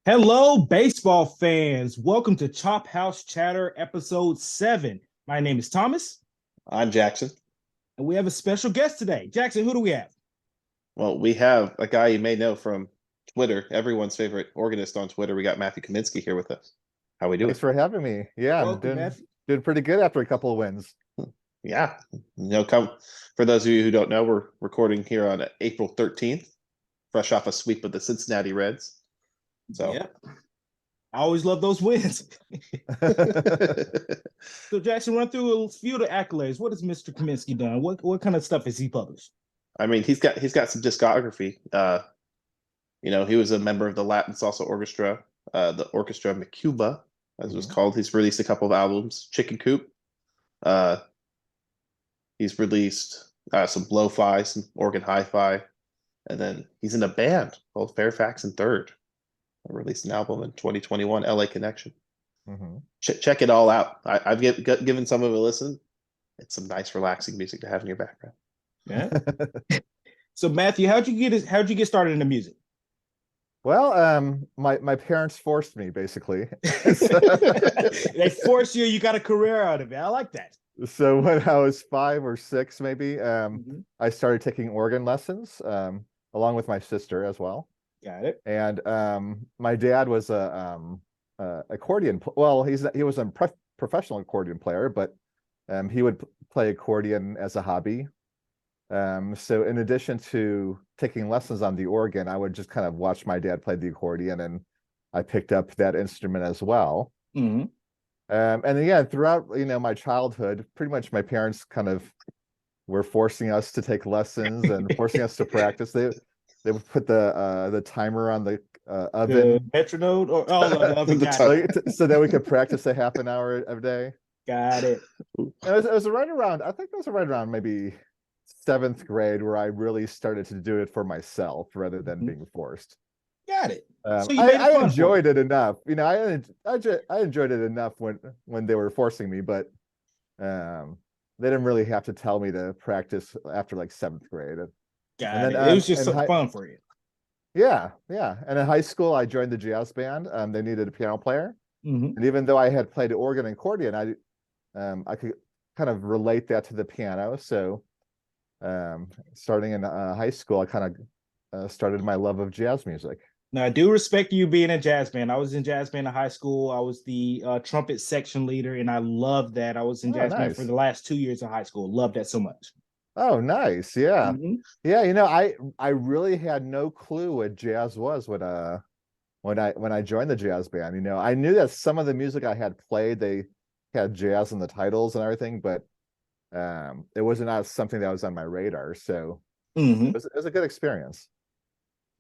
Hello, baseball fans. Welcome to Chop House Chatter, episode 7. My name is Thomas, I'm Jackson. and we have a special guest today. Jackson, who do we have? Well, we have a guy you may know from Twitter, everyone's favorite organist on Twitter. We got Matthew Kaminski here with us. How we doing? Thanks for having me. Yeah, I'm Welcome, doing Matthew. doing pretty good after a couple of wins. Yeah. Come for those of you who don't know, we're recording here on April 13th, fresh off a sweep of the Cincinnati Reds. So Yep. I always love those wins. So, Jackson, run through a few of the accolades. What has Mr. Kaminski done? What kind of stuff has he published? I mean, he's got some discography. He was a member of the Latin Salsa Orchestra, the Orchestra Macuba, as it was called. He's released a couple of albums, Chicken Coop. He's released some lo-fi, some organ hi-fi, and then he's in a band called Fairfax and Third. I released an album in 2021, LA Connection. Check it all out. I've given some of it a listen. It's some nice, relaxing music to have in your background. Yeah. So, Matthew, how'd you get started into music? Well, my parents forced me basically. They forced you. You got a career out of it. I like that. So when I was 5 or 6, maybe, I started taking organ lessons along with my sister as well. Got it. And my dad was a accordion. Well, he was a professional accordion player, but he would play accordion as a hobby. So in addition to taking lessons on the organ, I would just kind of watch my dad play the accordion, and I picked up that instrument as well. And again, throughout my childhood, pretty much my parents kind of were forcing us to take lessons and forcing us to practice. They would put the timer on the oven, the metronome, the oven. So that we could practice a half an hour a day. Got it. It was right around. I think it was right around maybe 7th grade where I really started to do it for myself rather than being forced. Got it. So I enjoyed it enough. I enjoyed it enough when they were forcing me, but they didn't really have to tell me to practice after like 7th grade. Got it. It was just fun for you. Yeah. And in high school, I joined the jazz band. They needed a piano player, and even though I had played organ and accordion, I could kind of relate that to the piano. So, starting in high school, I kind of started my love of jazz music. Now, I do respect you being in jazz band. I was in jazz band in high school. I was the trumpet section leader, and I loved that. I was in jazz band for the last 2 years of high school. Loved that so much. Oh, nice. Yeah. Yeah, I really had no clue what jazz was when I joined the jazz band. I knew that some of the music I had played, they had jazz in the titles and everything, but it was not something that was on my radar. So it was a good experience.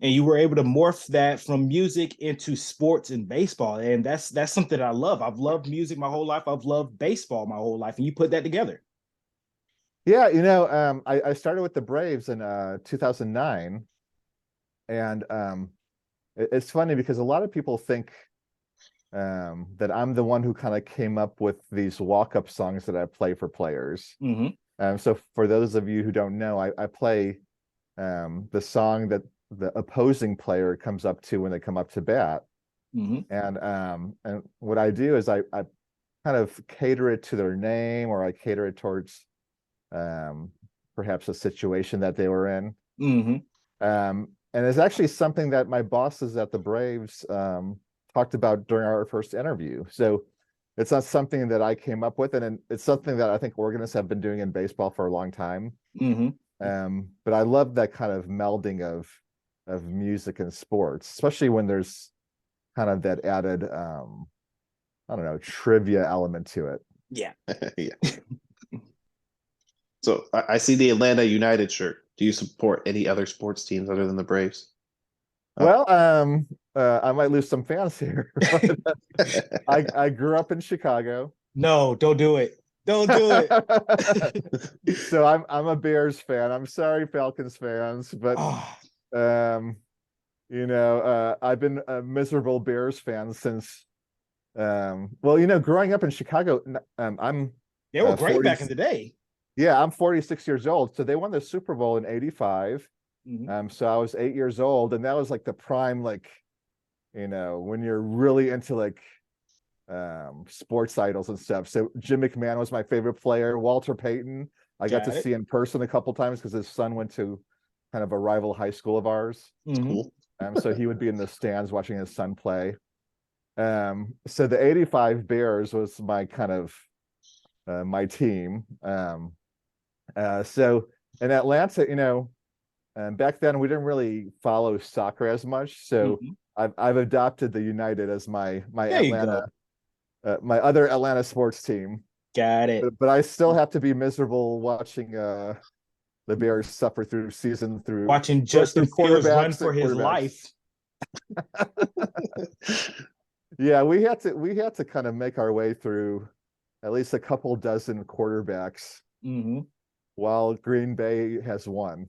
And you were able to morph that from music into sports and baseball. And that's something I love. I've loved music my whole life. I've loved baseball my whole life. And you put that together. Yeah, I started with the Braves in 2009. And it's funny because a lot of people think that I'm the one who kind of came up with these walk-up songs that I play for players. So for those of you who don't know, I play the song that the opposing player comes up to when they come up to bat. And what I do is I kind of cater it to their name, or I cater it towards perhaps a situation that they were in. And it's actually something that my bosses at the Braves talked about during our first interview. So it's not something that I came up with, and it's something that I think organists have been doing in baseball for a long time. But I love that kind of melding of music and sports, especially when there's kind of that added I don't know, trivia element to it. Yeah. Yeah. So I see the Atlanta United shirt. Do you support any other sports teams other than the Braves? Well, I might lose some fans here. I grew up in Chicago. No, don't do it. Don't do it. So I'm a Bears fan. I'm sorry, Falcons fans, but I've been a miserable Bears fan since growing up in Chicago. They were great back in the day. Yeah, I'm 46 years old. So they won the Super Bowl in '85. So I was 8 years old, and that was like the prime, like when you're really into like sports idols and stuff. So Jim McMahon was my favorite player. Walter Payton, I got to see in person a couple times because his son went to kind of a rival high school of ours. Cool. So he would be in the stands watching his son play. So the 85 Bears was my kind of my team. So in Atlanta, back then we didn't really follow soccer as much. So I've adopted the United as my Atlanta, my other Atlanta sports team. Got it. But I still have to be miserable watching the Bears suffer through watching Justin Fields run for his life. Yeah, we had to kind of make our way through at least a couple dozen quarterbacks while Green Bay has won.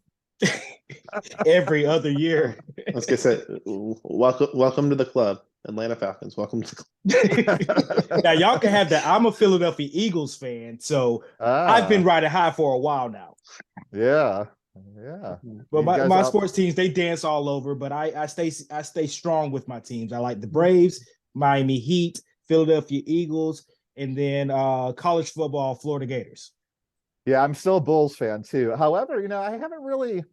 Every other year. I was gonna say, welcome to the club, Atlanta Falcons. Welcome to the club. Now y'all can have that. I'm a Philadelphia Eagles fan, so I've been riding high for a while now. Yeah. But my sports teams, they dance all over, but I stay strong with my teams. I like the Braves, Miami Heat, Philadelphia Eagles, and then college football, Florida Gators. Yeah, I'm still a Bulls fan too. However, I haven't really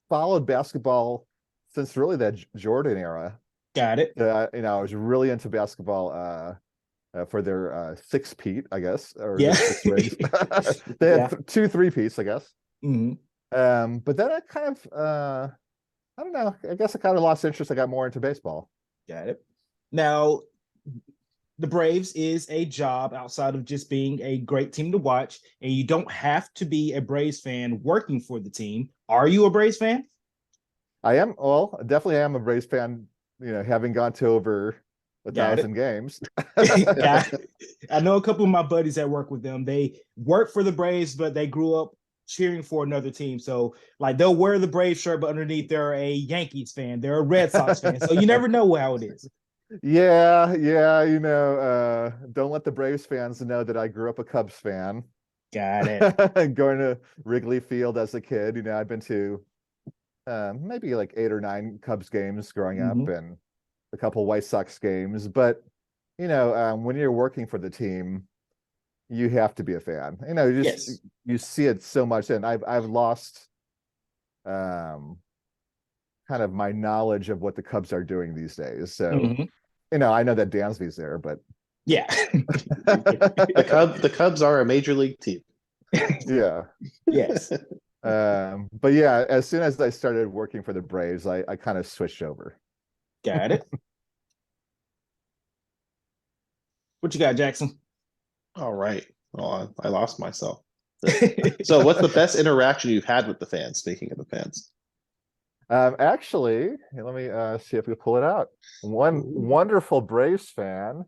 followed basketball since really that Jordan era. Got it. I was really into basketball for their six-peat, I guess, or six rings. They had 2 3-peats, I guess. But then I kind of I don't know. I guess I kind of lost interest. I got more into baseball. Got it. Now, the Braves is a job outside of just being a great team to watch, and you don't have to be a Braves fan working for the team. Are you a Braves fan? I am. Well, definitely am a Braves fan, having gone to over 1,000 games. I know a couple of my buddies that work with them. They work for the Braves, but they grew up cheering for another team. So like they'll wear the Braves shirt, but underneath they're a Yankees fan. They're a Red Sox fan. So you never know how it is. Yeah. Don't let the Braves fans know that I grew up a Cubs fan. Got it. Going to Wrigley Field as a kid, I've been to maybe like 8 or 9 Cubs games growing up and a couple White Sox games. But, when you're working for the team, you have to be a fan. You see it so much. And I've lost kind of my knowledge of what the Cubs are doing these days. So, I know that Dansby's there, but yeah, the Cubs are a major league team. Yeah. Yes. But yeah, as soon as I started working for the Braves, I kind of switched over. Got it. What you got, Jackson? All right. Oh, I lost myself. So what's the best interaction you've had with the fans? Speaking of the fans. Actually, let me see if we pull it out. One wonderful Braves fan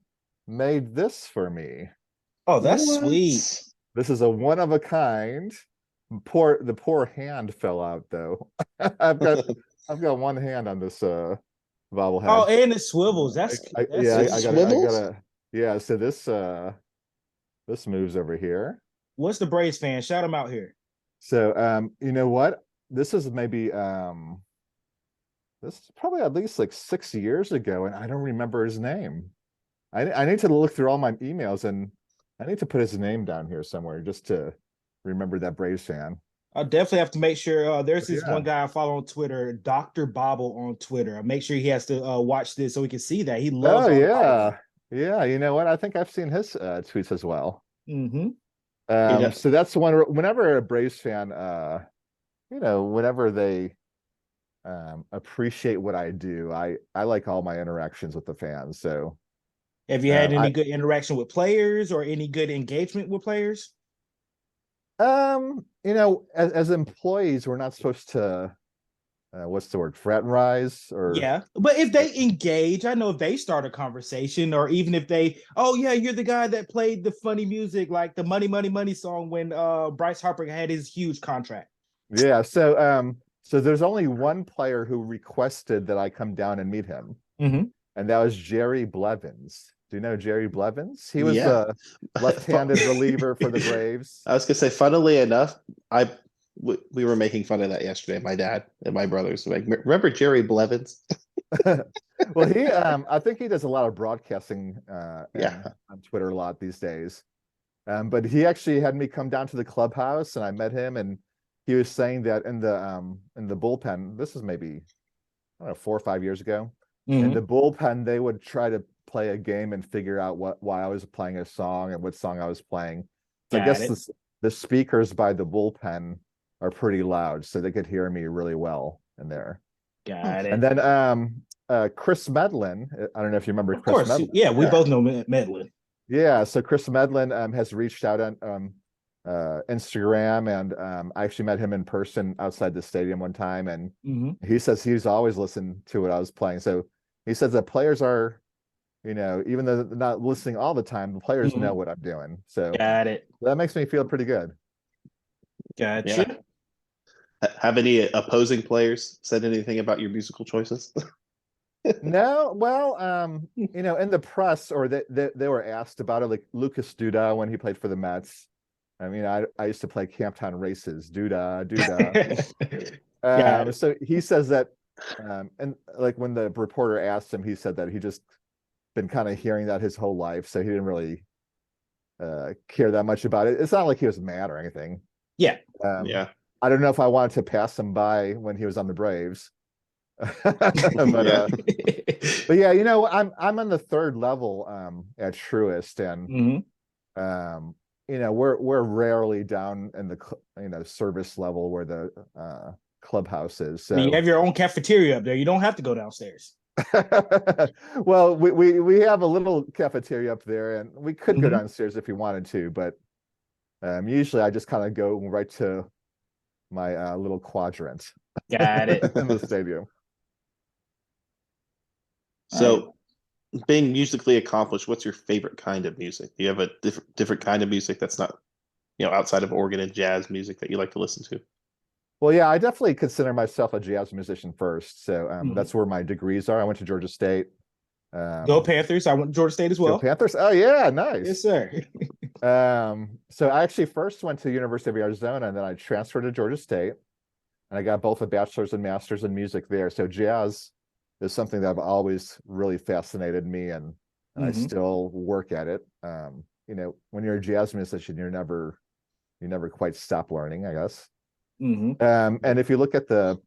made this for me. Oh, that's sweet. This is a one of a kind. The poor hand fell out though. I've got one hand on this bobblehead. Oh, and it swivels. I gotta. Yeah, so this moves over here. What's the Braves fan? Shout him out here. So you know what? This is maybe this is probably at least like 6 years ago, and I don't remember his name. I need to look through all my emails, and I need to put his name down here somewhere just to remember that Braves fan. I'll definitely have to make sure. There's this one guy I follow on Twitter, Dr. Bobble on Twitter. I'll make sure he has to watch this so he can see that. He loves Yeah, you know what? I think I've seen his tweets as well. Mm-hmm. So that's the one. Whenever a Braves fan, whenever they appreciate what I do, I like all my interactions with the fans. So, have you had any good interaction with players or any good engagement with players? As employees, we're not supposed to. What's the word? Fraternize or but if they engage, I know if they start a conversation, or even if they, oh yeah, you're the guy that played the funny music, like the Money Money Money song when Bryce Harper had his huge contract. Yeah, so there's only one player who requested that I come down and meet him, and that was Jerry Blevins. Do you know Jerry Blevins? He was a left-handed reliever for the Braves. I was gonna say, funnily enough, we were making fun of that yesterday. My dad and my brothers were like, remember Jerry Blevins? Well, I think he does a lot of broadcasting Yeah. on Twitter a lot these days. But he actually had me come down to the clubhouse and I met him, and he was saying that in the bullpen, this is maybe, I don't know, 4 or 5 years ago. In the bullpen, they would try to play a game and figure out why I was playing a song and what song I was playing. So I guess the speakers by the bullpen are pretty loud, so they could hear me really well in there. Got it. And then Chris Medlin, I don't know if you remember Of Chris course, Medlin. yeah, we both know Medlin. Yeah, so Chris Medlin has reached out on Instagram, and I actually met him in person outside the stadium one time, and he says he's always listened to what I was playing. So he says that players are, even though they're not listening all the time, the players know what I'm doing. So got it. That makes me feel pretty good. Gotcha. Yeah. Have any opposing players said anything about your musical choices? No, well, in the press, or they were asked about it, like Lucas Duda when he played for the Mets. I mean, I used to play Camptown Races, Duda. So he says that, and like when the reporter asked him, he said that he just been kind of hearing that his whole life, so he didn't really care that much about it. It's not like he was mad or anything. Yeah. Yeah. I don't know if I wanted to pass him by when he was on the Braves. but yeah, I'm on the third level at Truist, and we're rarely down in the service level where the clubhouse is. So you have your own cafeteria up there. You don't have to go downstairs. Well, we have a little cafeteria up there, and we could go downstairs if we wanted to, but usually I just kind of go right to my little quadrant. Got it. In the stadium. So, being musically accomplished, what's your favorite kind of music? Do you have a different kind of music that's not, outside of organ and jazz music that you like to listen to? Well, yeah, I definitely consider myself a jazz musician first. So that's where my degrees are. I went to Georgia State. Go Panthers. I went to Georgia State as well. Go Panthers. Oh, yeah, nice. Yes, sir. So I actually first went to University of Arizona, and then I transferred to Georgia State, and I got both a bachelor's and master's in music there. So jazz is something that I've always really fascinated me, and I still work at it. When you're a jazz musician, you never quite stop learning, I guess. And if you look at the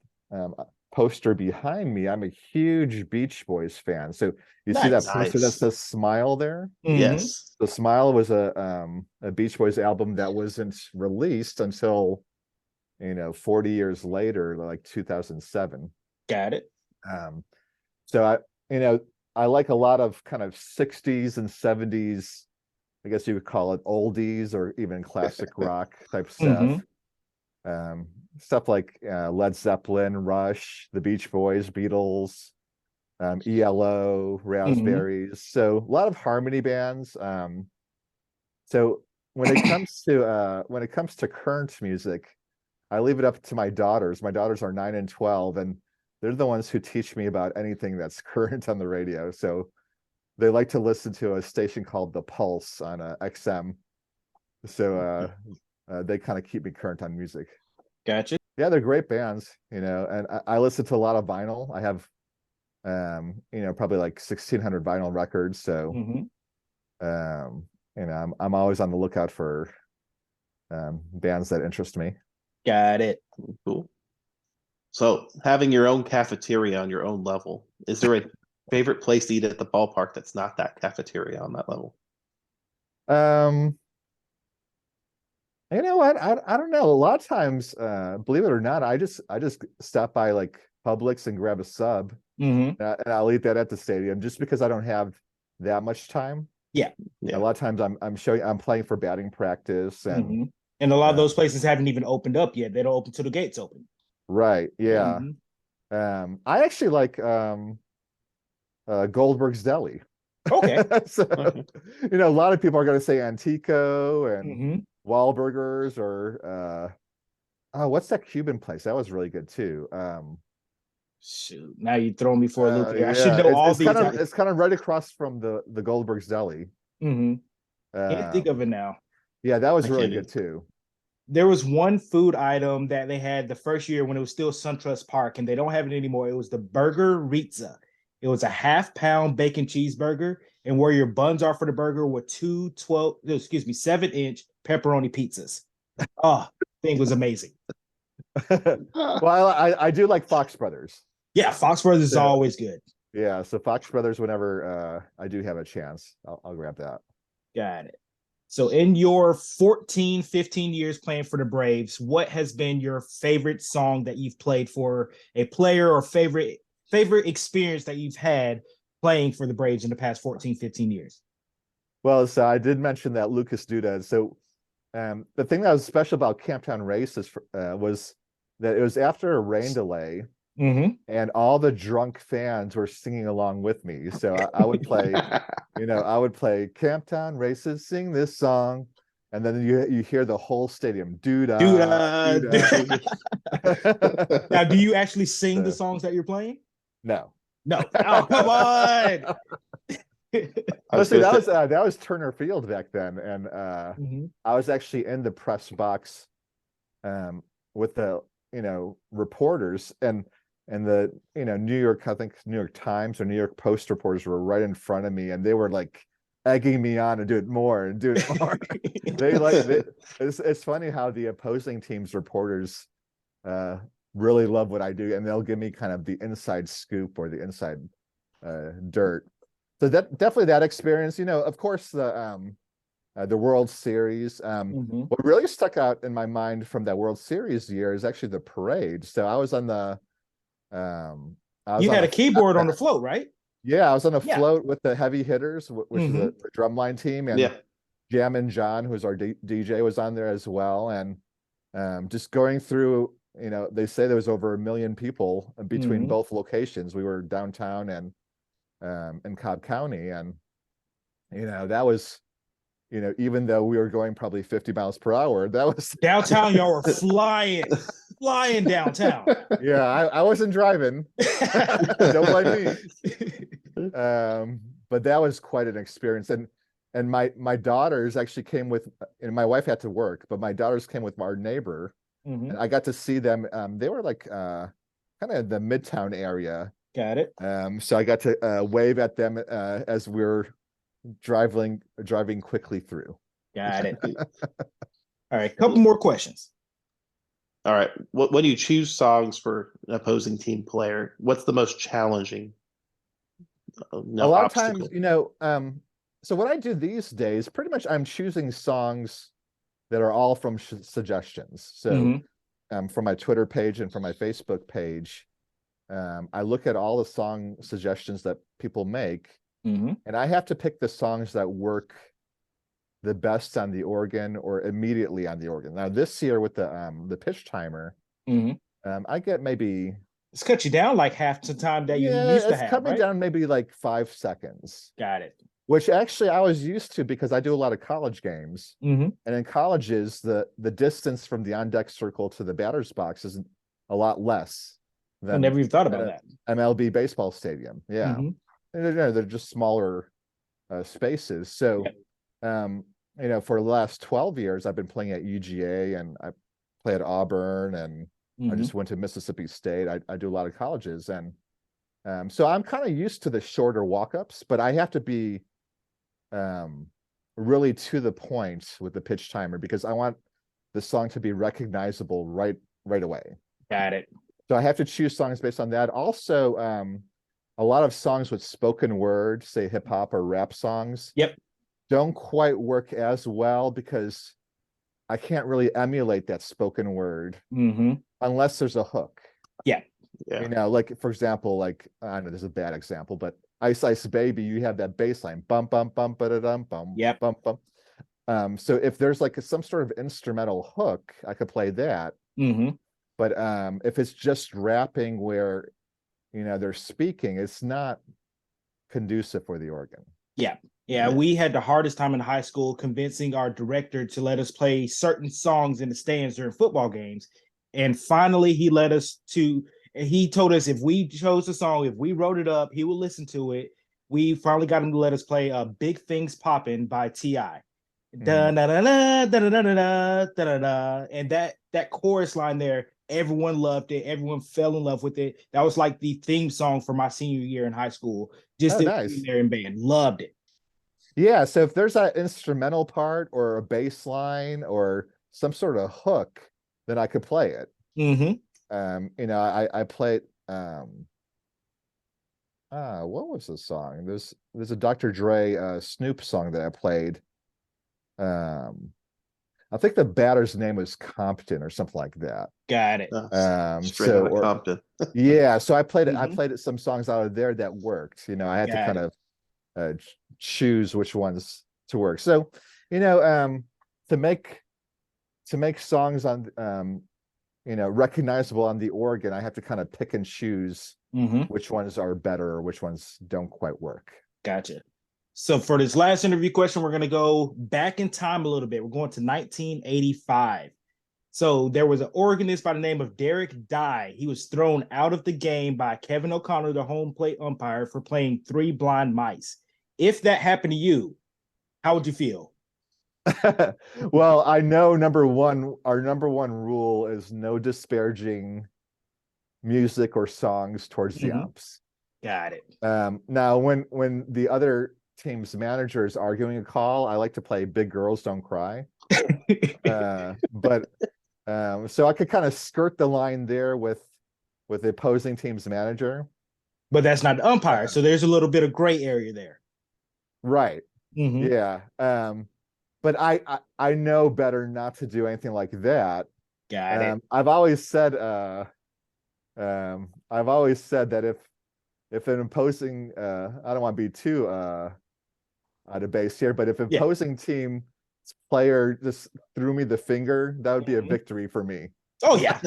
poster behind me, I'm a huge Beach Boys fan. So you see that poster that says Smile there? Yes. The Smile was a Beach Boys album that wasn't released until 40 years later, like 2007. Got it. So I like a lot of kind of 60s and 70s, I guess you would call it oldies or even classic rock type stuff. Stuff like Led Zeppelin, Rush, the Beach Boys, Beatles, ELO, Raspberries. So a lot of harmony bands. So when it comes to current music, I leave it up to my daughters. My daughters are 9 and 12, and they're the ones who teach me about anything that's current on the radio. So they like to listen to a station called The Pulse on XM. So they kind of keep me current on music. Gotcha. Yeah, they're great bands, and I listen to a lot of vinyl. I have, probably like 1,600 vinyl records. So, I'm always on the lookout for bands that interest me. Got it. Cool. So, having your own cafeteria on your own level, is there a favorite place to eat at the ballpark that's not that cafeteria on that level? You know what? I don't know. A lot of times, believe it or not, I just stop by like Publix and grab a sub, and I'll eat that at the stadium just because I don't have that much time. Yeah. A lot of times I'm playing for batting practice, and a lot of those places haven't even opened up yet. They don't open till the gates open. Right. Yeah. I actually like Goldberg's Deli. Okay. So a lot of people are going to say Antico and Wahlburgers, or what's that Cuban place? That was really good too. Shoot, now you throw me for a loop here. I Yeah, should know all these. It's kind of right across from the Goldberg's Deli. Can't think of it now. Yeah, that was really good too. There was one food item that they had the first year when it was still SunTrust Park, and they don't have it anymore. It was the Burger Rizza. It was a half-pound bacon cheeseburger, and where your buns are for the burger were 7-inch pepperoni pizzas. Oh, thing was amazing. Well, I do like Fox Brothers. Yeah, Fox Brothers is always good. Yeah, so Fox Brothers, whenever I do have a chance, I'll grab that. Got it. So in your 14, 15 years playing for the Braves, what has been your favorite song that you've played for a player, or favorite experience that you've had playing for the Braves in the past 14, 15 years? Well, so I did mention that Lucas Duda. So the thing that was special about Camptown Races was that it was after a rain delay, and all the drunk fans were singing along with me. So I would play, I would play Camptown Races, sing this song, and then you hear the whole stadium, Duda. Now, do you actually sing the songs that you're playing? No. Oh, come on. Listen, that was Turner Field back then, and I was actually in the press box with the reporters, and the New York, I think New York Times or New York Post reporters were right in front of me, and they were like egging me on to do it more and do it more. It's funny how the opposing team's reporters really love what I do, and they'll give me kind of the inside scoop or the inside dirt. So that definitely that experience. Of course the World Series. What really stuck out in my mind from that World Series year is actually the parade. So I was on the you had a keyboard on the float, right? Yeah, I was on a float with the heavy hitters, which is the drumline team, and Jammin' John, who's our DJ, was on there as well. And just going through, they say there was over 1 million people between both locations. We were downtown and in Cobb County, and that was, even though we were going probably 50 miles per hour, that was downtown. Y'all were flying downtown. Yeah, I wasn't driving. Don't blame me. But that was quite an experience, and my daughters actually came with, and my wife had to work, but my daughters came with our neighbor, and I got to see them. They were like kind of the Midtown area. Got it. So I got to wave at them as we're driving quickly through. Got it. All right, couple more questions. All right. When you choose songs for an opposing team player, what's the most challenging? A lot obstacle? Of times, so what I do these days, pretty much I'm choosing songs that are all from suggestions. So from my Twitter page and from my Facebook page, I look at all the song suggestions that people make, and I have to pick the songs that work the best on the organ or immediately on the organ. Now this year with the pitch timer, I get maybe it's cut you down like half the time that you used to have. It's cut me down maybe like 5 seconds. Got it. Which actually I was used to because I do a lot of college games, and in colleges the distance from the on deck circle to the batter's box is a lot less than I never even thought about that. MLB baseball stadium. Yeah, and they're just smaller spaces. So. For the last 12 years, I've been playing at UGA, and I play at Auburn, and I just went to Mississippi State. I do a lot of colleges, and so I'm kind of used to the shorter walk-ups, but I have to be really to the point with the pitch timer because I want the song to be recognizable right away. Got it. So I have to choose songs based on that. Also, a lot of songs with spoken word, say hip hop or rap songs. Yep. Don't quite work as well because I can't really emulate that spoken word unless there's a hook. Yeah. Like for example, like I know this is a bad example, but Ice Ice Baby, you have that bass line, bum bum bum ba da dum bum, bum bum. So if there's like some sort of instrumental hook, I could play that. But if it's just rapping where they're speaking, it's not conducive for the organ. Yeah, we had the hardest time in high school convincing our director to let us play certain songs in the stands during football games. And finally, he told us if we chose a song, if we wrote it up, he would listen to it. We finally got him to let us play Big Things Poppin' by T.I. Da da da da da da da da da da. And that chorus line there Everyone loved it. Everyone fell in love with it. That was like the theme song for my senior year in high school. Just nice. there in band. Loved it. Yeah, so if there's that instrumental part or a bass line or some sort of hook, then I could play it. I played what was the song? There's a Dr. Dre Snoop song that I played. I think the batter's name was Compton or something like that. Got it. Straight out of Compton. Yeah, so I played it. I played it some songs out of there that worked. I had to kind of choose which ones to work. So, to make songs on recognizable on the organ, I have to kind of pick and choose which ones are better or which ones don't quite work. Gotcha. So for this last interview question, we're going to go back in time a little bit. We're going to 1985. So there was an organist by the name of Derek Dye. He was thrown out of the game by Kevin O'Connor, the home plate umpire, for playing Three Blind Mice. If that happened to you, how would you feel? Well, I know our number one rule is no disparaging music or songs towards the umps. Got it. Now, when the other team's manager is arguing a call, I like to play Big Girls Don't Cry. But so I could kind of skirt the line there with the opposing team's manager. But that's not the umpire, so there's a little bit of gray area there. Right. Yeah. But I know better not to do anything like that. Got it. I've always said that if an opposing I don't want to be too out of base here, but if an opposing team player just threw me the finger, that would be a victory for me. Oh yeah.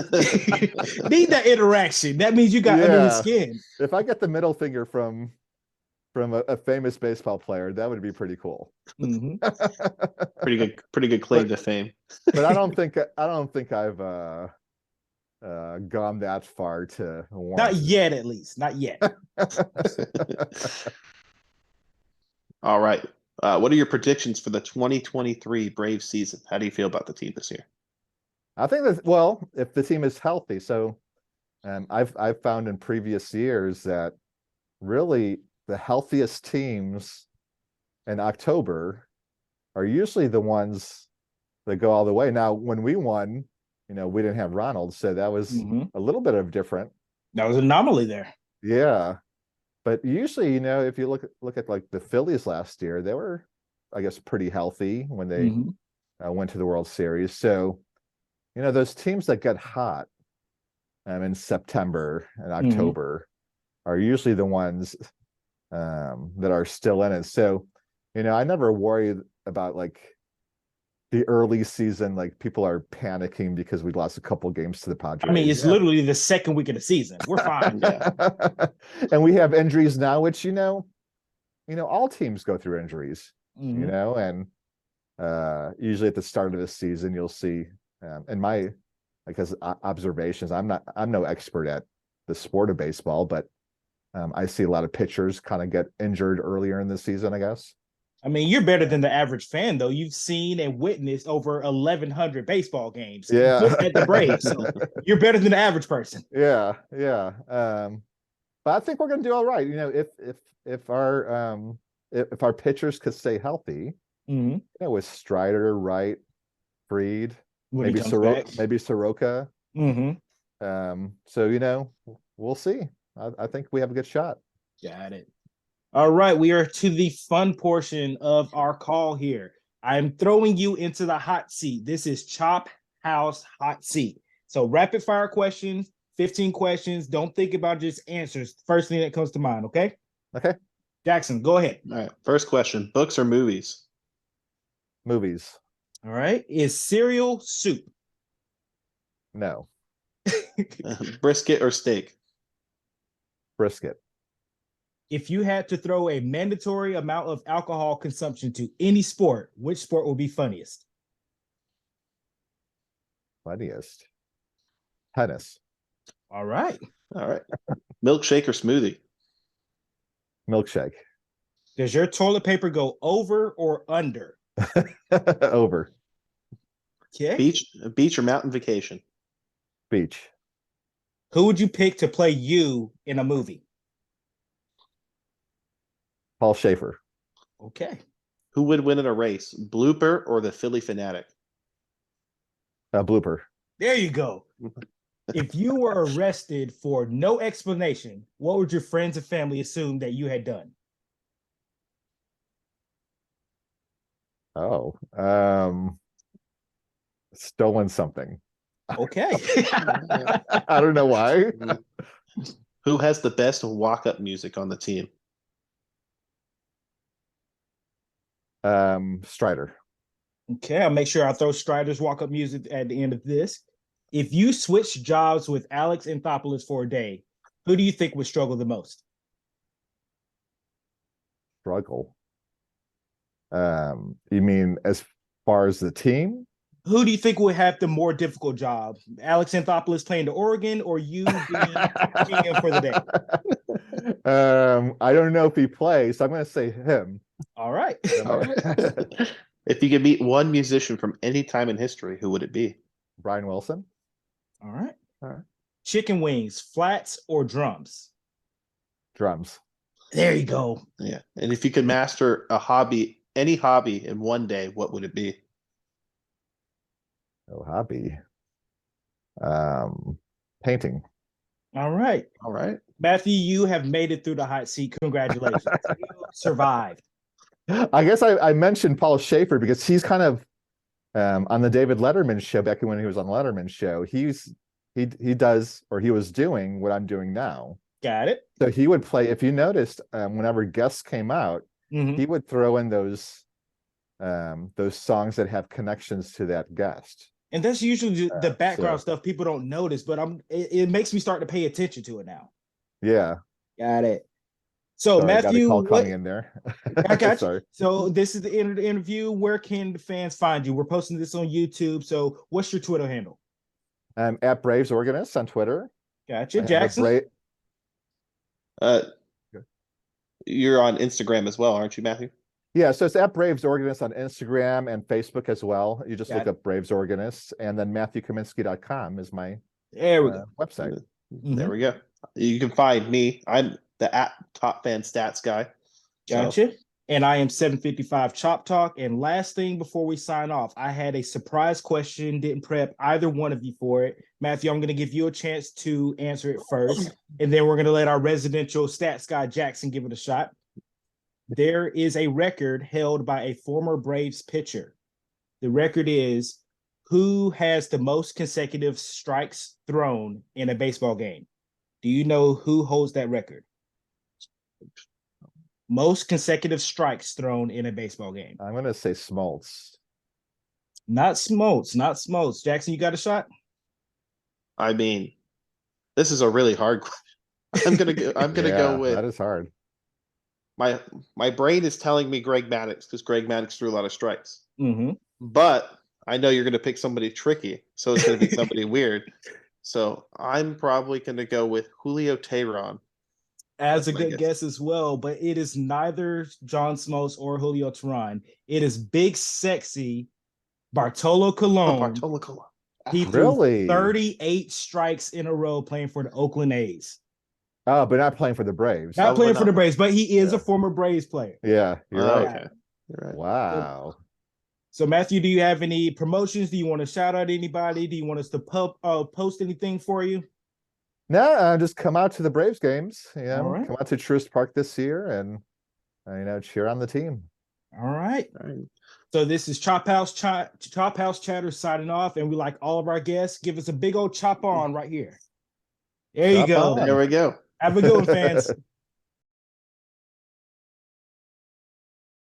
Need that interaction. That means you got under the skin. If I get the middle finger from a famous baseball player, that would be pretty cool. Pretty good claim to fame. But I don't think I've gone that far to warrant. Not yet, at least. Not yet. All right. What are your predictions for the 2023 Braves season? How do you feel about the team this year? I think that, well, if the team is healthy, so I've found in previous years that really the healthiest teams in October are usually the ones that go all the way. Now, when we won, we didn't have Ronald, so that was a little bit of different. That was an anomaly there. Yeah. But usually, if you look at like the Phillies last year, they were, I guess, pretty healthy when they went to the World Series. So, those teams that get hot in September and October are usually the ones that are still in it. So, I never worry about like the early season, like people are panicking because we lost a couple games to the Padres. I mean, it's literally the second week of the season. We're fine. And we have injuries now, which all teams go through injuries. And usually at the start of the season, you'll see. In my observations, I'm no expert at the sport of baseball, but I see a lot of pitchers kind of get injured earlier in the season, I guess. I mean, you're better than the average fan, though. You've seen and witnessed over 1,100 baseball games. Yeah, at the Braves, so you're better than the average person. Yeah. But I think we're going to do all right. If our pitchers could stay healthy, with Strider, Wright, Fried, maybe Soroka. So we'll see. I think we have a good shot. Got it. All right, we are to the fun portion of our call here. I'm throwing you into the hot seat. This is Chop House Hot Seat. So rapid fire questions, 15 questions. Don't think about just answers. First thing that comes to mind, okay? Okay. Jackson, go ahead. All right. First question, books or movies? Movies. All right. Is cereal soup? No. Brisket or steak? Brisket. If you had to throw a mandatory amount of alcohol consumption to any sport, which sport would be funniest? Funniest. Tennis. All right. Milkshake or smoothie? Milkshake. Does your toilet paper go over or under? Over. Okay. Beach or mountain vacation? Beach. Who would you pick to play you in a movie? Paul Schaefer. Okay. Who would win in a race, Blooper or the Philly Fanatic? Blooper. There you go. If you were arrested for no explanation, what would your friends and family assume that you had done? Oh, stolen something. Okay. I don't know why. Who has the best walk-up music on the team? Strider. Okay, I'll make sure I throw Strider's walk-up music at the end of this. If you switch jobs with Alex Anthopoulos for a day, who do you think would struggle the most? Struggle. You mean as far as the team? Who do you think would have the more difficult job? Alex Anthopoulos playing the Oregon or you being GM for the day? I don't know if he plays, so I'm going to say him. All right. All right. If you could meet one musician from any time in history, who would it be? Brian Wilson. All right. All right. Chicken wings, flats or drums? Drums. There you go. Yeah. And if you could master a hobby, any hobby in one day, what would it be? Oh, hobby. Painting. All right. All right. Matthew, you have made it through the hot seat. Congratulations. You survived. I guess I mentioned Paul Schaefer because he's kind of on the David Letterman show back when he was on Letterman's show. He does, or he was doing what I'm doing now. Got it. So he would play, if you noticed, whenever guests came out, he would throw in those songs that have connections to that guest. And that's usually the background stuff people don't notice, but it makes me start to pay attention to it now. Yeah. Got it. So Sorry, Matthew, I got a call coming in there. I got you. Sorry. So this is the end of the interview. Where can the fans find you? We're posting this on YouTube. So what's your Twitter handle? At Braves Organist on Twitter. Gotcha. Jackson. You're on Instagram as well, aren't you, Matthew? Yeah, so it's at Braves Organist on Instagram and Facebook as well. You just look up Braves Organist, and then MatthewKaminski.com is my website. There we go. You can find me. I'm the @Top Fan Stats guy. Gotcha. And I am 755 Chop Talk. And last thing before we sign off, I had a surprise question, didn't prep either one of you for it. Matthew, I'm going to give you a chance to answer it first. And then we're going to let our residential stats guy, Jackson, give it a shot. There is a record held by a former Braves pitcher. The record is who has the most consecutive strikes thrown in a baseball game. Do you know who holds that record? Most consecutive strikes thrown in a baseball game. I'm going to say Smoltz. Not Smoltz. Jackson, you got a shot? I mean, this is a really hard question. I'm gonna go with that is hard. My brain is telling me Greg Maddux because Greg Maddux threw a lot of strikes. But I know you're gonna pick somebody tricky, so it's gonna be somebody weird. So I'm probably gonna go with Julio Teheran. As a good guess as well, but it is neither John Smoltz or Julio Teheran. It is big, sexy Bartolo Colon. Bartolo Colon. He threw 38 strikes in a row playing for the Oakland A's. Oh, but not playing for the Braves. Not playing for the Braves, but he is a former Braves player. Yeah, you're right. Okay. You're right. Wow. So Matthew, do you have any promotions? Do you want to shout out anybody? Do you want us to post anything for you? No, just come out to the Braves games. Right. Come out to Truist Park this year and cheer on the team. All right. So this is Chop House Chatter signing off, and we like all of our guests. Give us a big old chop on right here. There you go. There we go. Have a good one, fans.